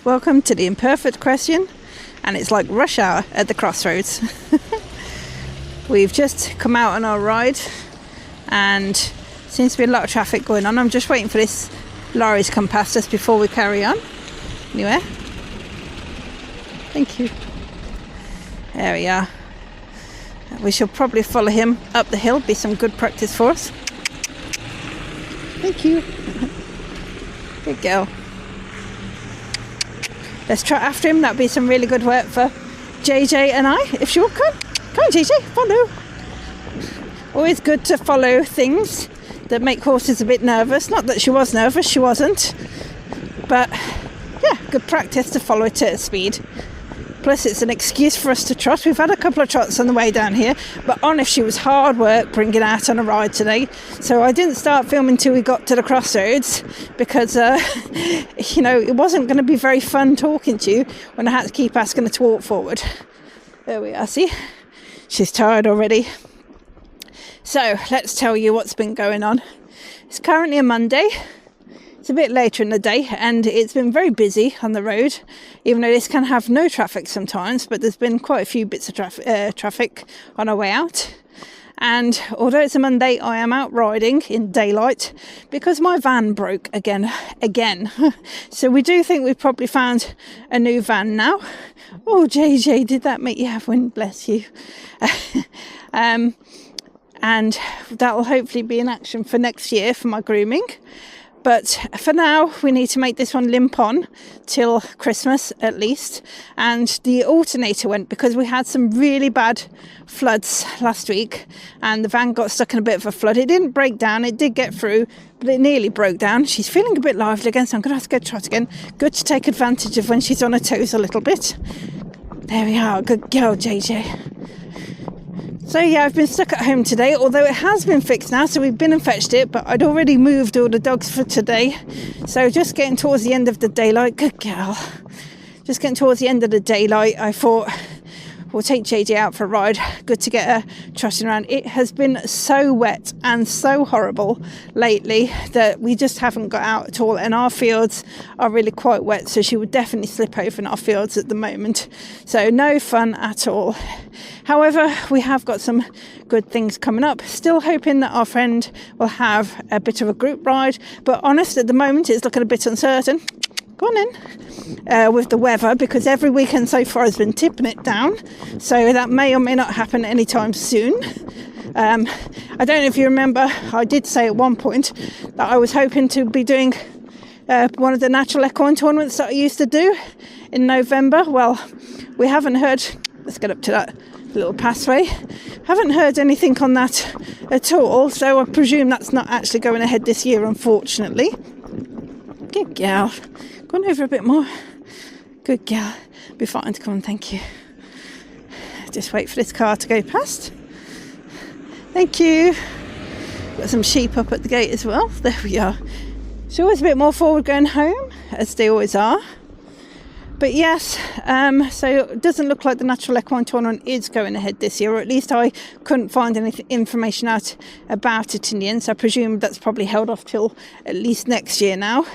Welcome to the Imperfect Question, and it's like rush hour at the crossroads. We've just come out on our ride and seems to be a lot of traffic going on. I'm just waiting for this lorry to come past us before we carry on. Anyway, thank you. There we are. We shall probably follow him up the hill, be some good practice for us. Thank you. Good girl. Let's trot after him. That'll be some really good work for JJ and I, if she will come. Come on, JJ, follow. Always good to follow things that make horses a bit nervous. Not that she was nervous, she wasn't. But yeah, good practice to follow it at speed. Plus it's an excuse for us to trot. We've had a couple of trots on the way down here, but honestly, it was hard work bringing out on a ride today. So I didn't start filming till we got to the crossroads because, it wasn't going to be very fun talking to you when I had to keep asking her to walk forward. There we are, see? She's tired already. So let's tell you what's been going on. It's currently a Monday. It's a bit later in the day and it's been very busy on the road, even though this can have no traffic sometimes, but there's been quite a few bits of traffic on our way out. And although it's a Monday, I am out riding in daylight because my van broke again. So we do think we've probably found a new van now. Oh, JJ, did that make you have wind? Bless you. And that will hopefully be in action for next year for my grooming. But for now, we need to make this one limp on till Christmas at least. And the alternator went because we had some really bad floods last week and the van got stuck in a bit of a flood. It didn't break down, it did get through, but it nearly broke down. She's feeling a bit lively again, so I'm going to have to go trot again. Good to take advantage of when she's on her toes a little bit. There we are, good girl, JJ. So yeah, I've been stuck at home today, although it has been fixed now, so we've been and fetched it, but I'd already moved all the dogs for today. So just getting towards the end of the daylight, good girl. Just getting towards the end of the daylight, I thought we'll take JJ out for a ride. Good to get her trotting around. It has been so wet and so horrible lately that we just haven't got out at all, and our fields are really quite wet, so she would definitely slip over in our fields at the moment. So no fun at all. However, we have got some good things coming up. Still hoping that our friend will have a bit of a group ride, but honest, at the moment it's looking a bit uncertain. Go on in. With the weather, because every weekend so far has been tipping it down, so that may or may not happen anytime soon. I don't know if you remember, I did say at one point that I was hoping to be doing one of the natural equine tournaments that I used to do in November. Well, we haven't heard. Let's get up to that little pathway. Haven't heard anything on that at all, so I presume that's not actually going ahead this year, unfortunately. Good girl. Go on over a bit more. Good girl. Be fine to come on, thank you. Just wait for this car to go past. Thank you. Got some sheep up at the gate as well. There we are. It's always a bit more forward going home, as they always are. But yes, so it doesn't look like the Natural Equine Tournament is going ahead this year, or at least I couldn't find any information out about it in the end, so I presume that's probably held off till at least next year now.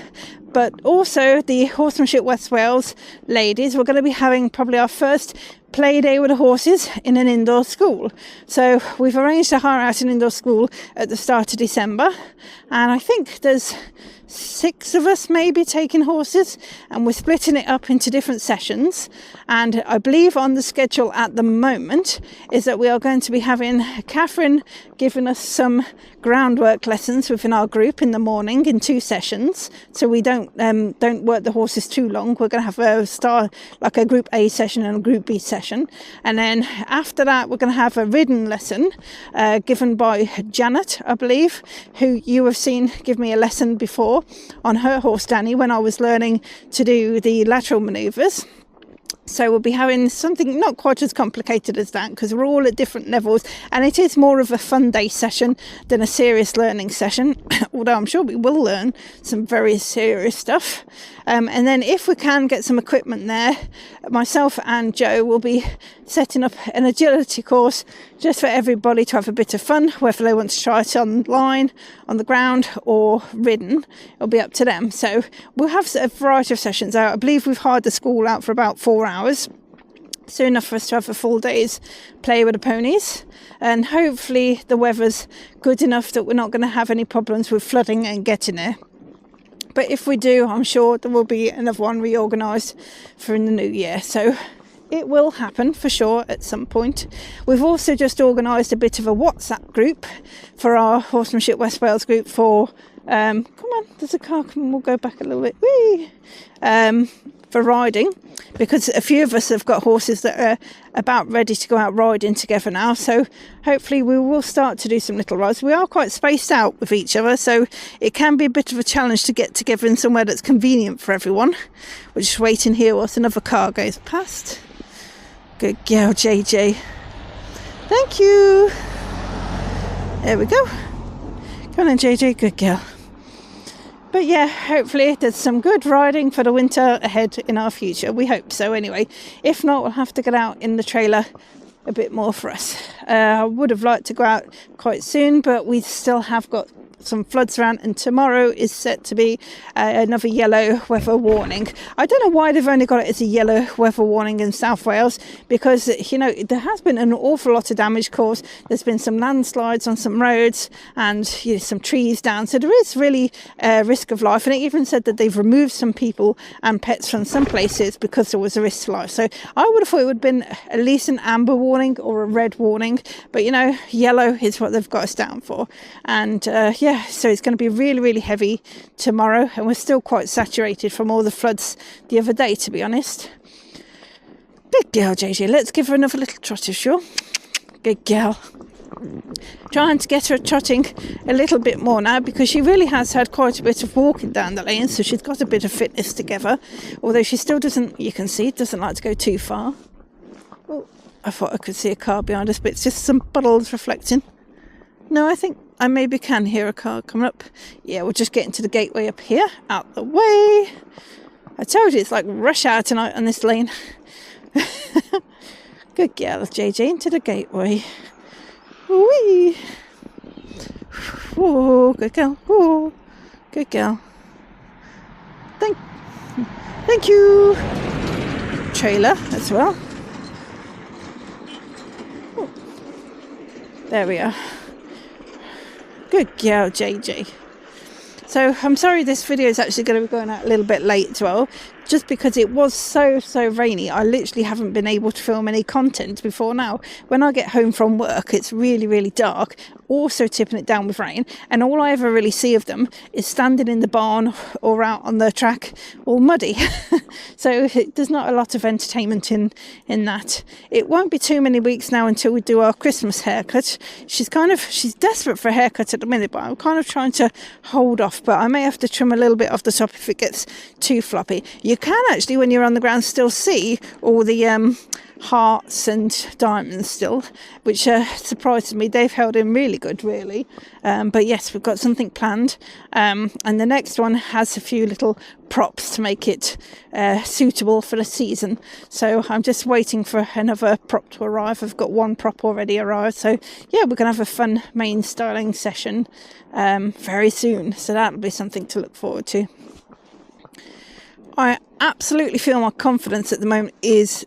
But also the Horsemanship West Wales ladies, we're going to be having probably our first play day with the horses in an indoor school. So we've arranged to hire out an indoor school at the start of December, and I think there's 6 of us maybe taking horses, and we're splitting it up into different sessions. And I believe on the schedule at the moment is that we are going to be having Catherine giving us some groundwork lessons within our group in the morning in 2 sessions, so we don't work the horses too long. We're going to have a group A session and a group B session, and then after that we're going to have a ridden lesson given by Janet, I believe, who you have seen give me a lesson before on her horse Danny when I was learning to do the lateral manoeuvres. So we'll be having something not quite as complicated as that, because we're all at different levels, and it is more of a fun day session than a serious learning session, although I'm sure we will learn some very serious stuff. And then if we can get some equipment there, myself and Joe will be setting up an agility course just for everybody to have a bit of fun, whether they want to try it online, on the ground, or ridden. It'll be up to them. So we'll have a variety of sessions out. I believe we've hired the school out for about 4 hours, soon enough for us to have a full day's play with the ponies, and hopefully the weather's good enough that we're not going to have any problems with flooding and getting there. But if we do, I'm sure there will be another one reorganised for in the new year. So it will happen for sure at some point. We've also just organised a bit of a WhatsApp group for our Horsemanship West Wales group for, come on, there's a car coming, we'll go back a little bit, whee! For riding, because a few of us have got horses that are about ready to go out riding together now, so hopefully we will start to do some little rides. We are quite spaced out with each other, so it can be a bit of a challenge to get together in somewhere that's convenient for everyone. We're just waiting here whilst another car goes past. Good girl, JJ. Thank you. There we go. Come on, JJ, good girl. But yeah, hopefully there's some good riding for the winter ahead in our future. We hope so anyway. If not, we'll have to get out in the trailer a bit more for us. I would have liked to go out quite soon, but we still have got some floods around, and tomorrow is set to be another yellow weather warning. I don't know why they've only got it as a yellow weather warning in South Wales, because, you know, there has been an awful lot of damage caused. There's been some landslides on some roads and, you know, some trees down, so there is really a risk of life. And it even said that they've removed some people and pets from some places because there was a risk to life. So I would have thought it would have been at least an amber warning or a red warning, but you know, yellow is what they've got us down for. And yeah, so it's going to be really, really heavy tomorrow, and we're still quite saturated from all the floods the other day, to be honest. Good girl, JJ. Let's give her another little trot, if sure. Good girl. Trying to get her trotting a little bit more now, because she really has had quite a bit of walking down the lane, so she's got a bit of fitness together, although she still doesn't, you can see, doesn't like to go too far. Oh, I thought I could see a car behind us, but it's just some puddles reflecting. No, I think I maybe can hear a car coming up. Yeah, we'll just get into the gateway up here, out the way. I told you it's like rush hour tonight on this lane. Good girl, JJ, into the gateway. Whee! Oh, good girl. Oh, good girl. Thank you. Trailer as well. Oh. There we are. Good girl, JJ. So I'm sorry this video is actually going to be going out a little bit late as well, just because it was so rainy. I literally haven't been able to film any content before now. When I get home from work, it's really dark, also tipping it down with rain, and all I ever really see of them is standing in the barn or out on the track all muddy. So there's not a lot of entertainment in that. It won't be too many weeks now until we do our Christmas haircut. She's desperate for a haircut at the minute, but I'm kind of trying to hold off, but I may have to trim a little bit off the top if it gets too floppy. You can actually, when you're on the ground, still see all the hearts and diamonds still, which surprises me. They've held in really good, really. But yes, we've got something planned, and the next one has a few little props to make it suitable for the season. So I'm just waiting for another prop to arrive. I've got one prop already arrived, so yeah, we're gonna have a fun main styling session very soon, so that'll be something to look forward to. I absolutely feel my confidence at the moment is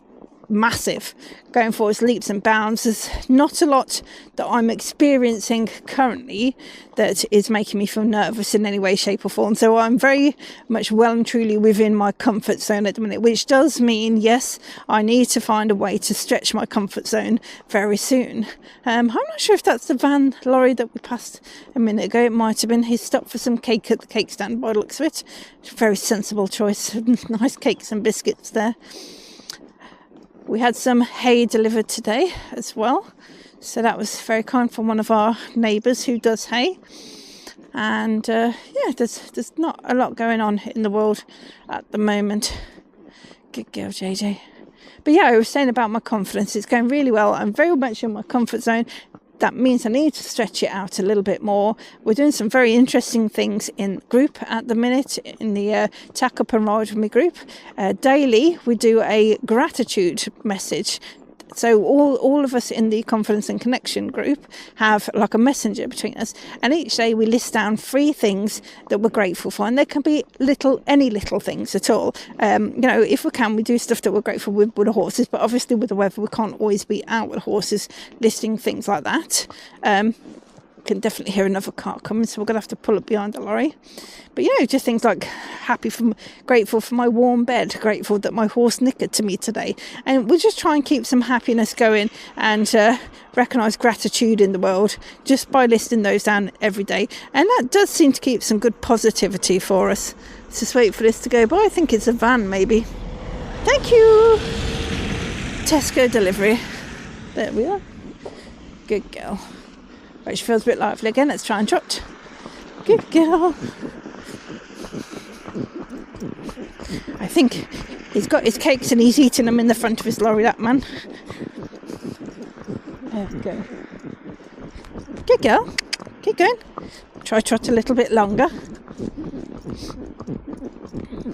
massive, going forwards leaps and bounds. There's not a lot that I'm experiencing currently that is making me feel nervous in any way, shape or form, so I'm very much well and truly within my comfort zone at the minute, which does mean, yes, I need to find a way to stretch my comfort zone very soon. I'm not sure if that's the van lorry that we passed a minute ago. It might have been. He stopped for some cake at the cake stand by the looks of it. Very sensible choice. Nice cakes and biscuits there. We had some hay delivered today as well, so that was very kind from one of our neighbours who does hay. And yeah, there's not a lot going on in the world at the moment. Good girl, JJ. But yeah, I was saying about my confidence. It's going really well. I'm very much in my comfort zone. That means I need to stretch it out a little bit more. We're doing some very interesting things in group at the minute, in the Tack Up and Ride With Me group. Daily, we do a gratitude message. So all of us in the Confidence and Connection group have like a messenger between us, and each day we list down 3 things that we're grateful for, and there can be any little things at all. If we can, we do stuff that we're grateful with the horses, but obviously with the weather we can't always be out with horses listing things like that. Can definitely hear another car coming, so we're gonna have to pull up behind the lorry. But just things like grateful for my warm bed, grateful that my horse nickered to me today, and we'll just try and keep some happiness going and recognise gratitude in the world just by listing those down every day, and that does seem to keep some good positivity for us. Let's just wait for this to go by. I think it's a van maybe. Thank you. Tesco delivery. There we are. Good girl. Right, she feels a bit lively again. Let's try and trot. Good girl. I think he's got his cakes and he's eating them in the front of his lorry, that man. There we go. Good girl. Keep going. Try trot a little bit longer.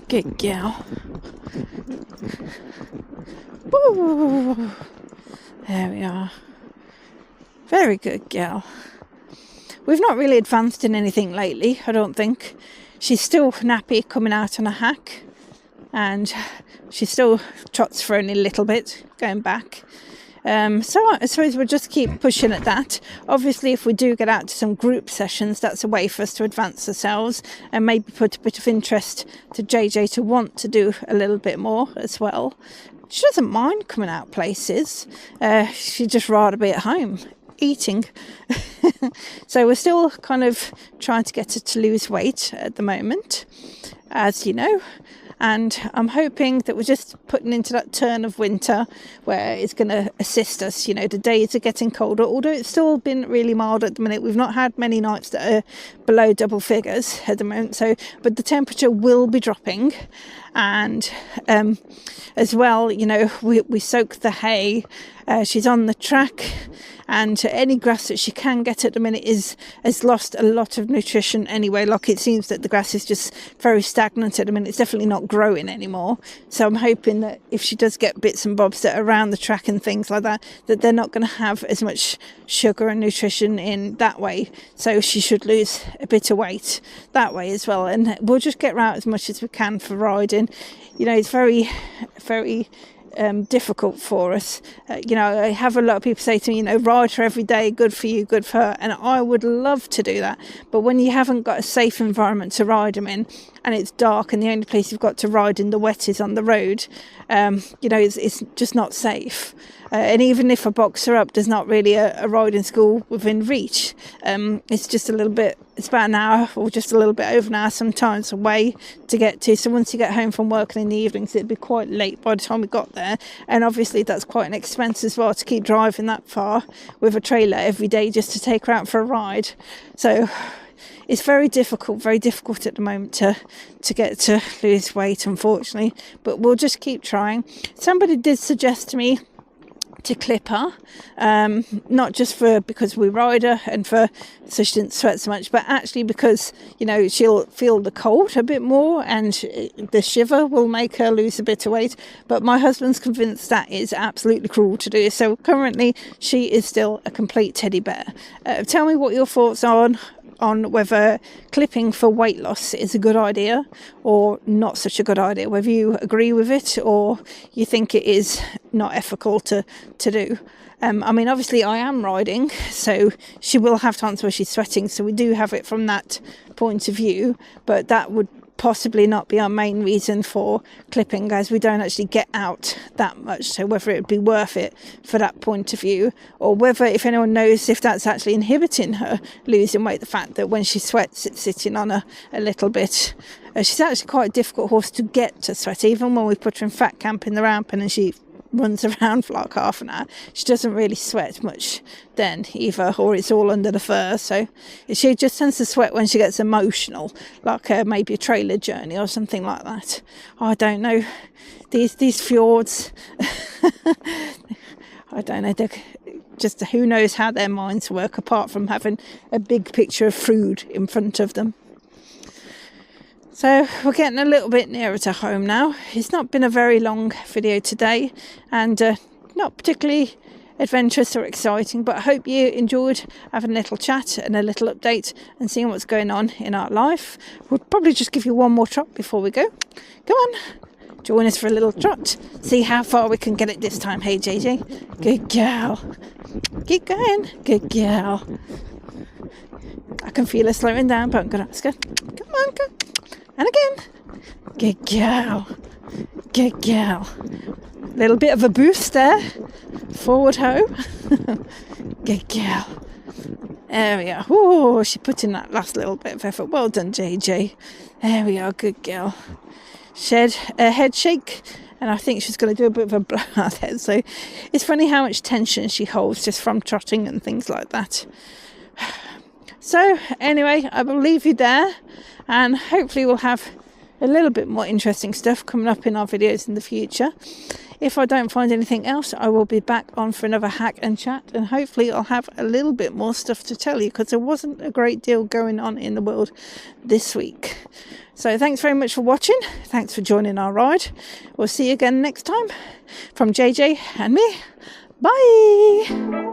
Good girl. Woo. There we are. Very good girl. We've not really advanced in anything lately, I don't think. She's still nappy coming out on a hack, and she still trots for only a little bit going back. So I suppose we'll just keep pushing at that. Obviously, if we do get out to some group sessions, that's a way for us to advance ourselves and maybe put a bit of interest to JJ to want to do a little bit more as well. She doesn't mind coming out places. She'd just rather be at home eating. So we're still kind of trying to get her to lose weight at the moment, as you know. And I'm hoping that we're just putting into that turn of winter where it's going to assist us. The days are getting colder, although it's still been really mild at the minute. We've not had many nights that are below double figures at the moment. But the temperature will be dropping. And as well, we soak the hay. She's on the track, and any grass that she can get at the minute has lost a lot of nutrition anyway. Like, it seems that the grass is just very stagnant at the minute. It's definitely not growing anymore. So I'm hoping that if she does get bits and bobs that are around the track and things like that, that they're not going to have as much sugar and nutrition in that way. So she should lose a bit of weight that way as well. And we'll just get her out as much as we can for riding. It's very, very difficult for us. I have a lot of people say to me, ride her every day, good for you, good for her, and I would love to do that, but when you haven't got a safe environment to ride them in, and it's dark and the only place you've got to ride in the wet is on the road, it's just not safe. And even if I box her up, there's not really a riding school within reach. It's just it's about an hour or just a little bit over an hour sometimes away to get to. So once you get home from work in the evenings, it'd be quite late by the time we got there. And obviously that's quite an expense as well to keep driving that far with a trailer every day just to take her out for a ride. So it's very difficult at the moment to get to lose weight, unfortunately. But we'll just keep trying. Somebody did suggest to me to clip her, not just because we ride her and so she didn't sweat so much, but actually because she'll feel the cold a bit more and the shiver will make her lose a bit of weight. But my husband's convinced that is absolutely cruel to do. So currently she is still a complete teddy bear. Tell me what your thoughts are on whether clipping for weight loss is a good idea or not such a good idea, whether you agree with it or you think it is not ethical to do. Obviously I am riding, so she will have times where she's sweating, so we do have it from that point of view, but that would possibly not be our main reason for clipping, as we don't actually get out that much. So whether it would be worth it for that point of view, or whether, if anyone knows if that's actually inhibiting her losing weight, the fact that when she sweats it's sitting on her a little bit. She's actually quite a difficult horse to get to sweat. Even when we put her in fat camp in the ramp and she runs around for like half an hour, she doesn't really sweat much then either, or it's all under the fur. So she just tends to sweat when she gets emotional, like maybe a trailer journey or something like that. I don't know, these fjords I don't know, just who knows how their minds work apart from having a big picture of food in front of them. So we're getting a little bit nearer to home now. It's not been a very long video today, and not particularly adventurous or exciting, but I hope you enjoyed having a little chat and a little update and seeing what's going on in our life. We'll probably just give you one more trot before we go. Come on, join us for a little trot. See how far we can get it this time. Hey JJ, good girl. Keep going, good girl. I can feel her slowing down, but I'm going to ask her. Come on, go. And again. Good girl. Good girl. Little bit of a boost there. Forward ho. Good girl. There we are. Oh, she put in that last little bit of effort. Well done, JJ. There we are. Good girl. She had a head shake, and I think she's going to do a bit of a blowout head. So it's funny how much tension she holds just from trotting and things like that. So anyway, I will leave you there, and hopefully we'll have a little bit more interesting stuff coming up in our videos in the future. If I don't find anything else, I will be back on for another hack and chat, and hopefully I'll have a little bit more stuff to tell you, because there wasn't a great deal going on in the world this week. So thanks very much for watching. Thanks for joining our ride. We'll see you again next time. From JJ and me, bye.